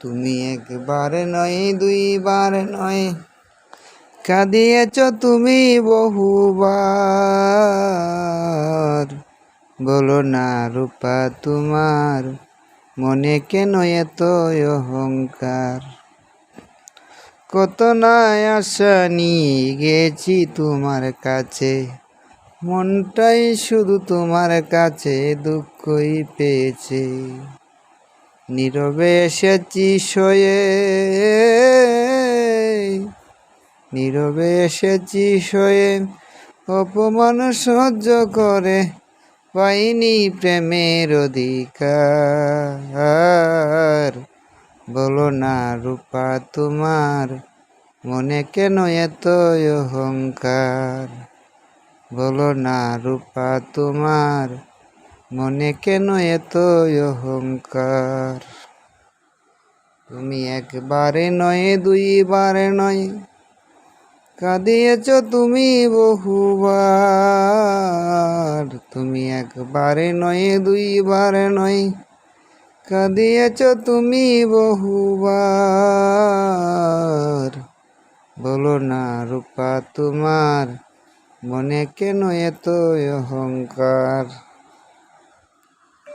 তুমি একবার নয় দুইবার নয়, কাঁদিয়েছ তুমি বহুবার। বলো না রূপা তোমার মনে কেন এত অহংকার। কত না আশা নিয়ে গেছি তোমার কাছে, মনটাই শুধু তোমার কাছে দুঃখই পেয়েছে। নীরবে এসেছি সয়ে, নীরবে এসেছি সয়ে, অপমান সহ্য করে পাইনি প্রেমের অধিকার। বলো না রূপা তোমার মনে কেন এত অহংকার। বলো না রূপা তোমার মনে কেন এত অহংকার। তুমি একবারে নয় দুইবার নয়, কাঁদিয়েছ তুমি বহুবার। তুমি একবারে নয় দুইবার নয়, কাঁদিয়েছ তুমি বহুবার। বলো না রূপা তোমার মনে কেন এত অহংকার।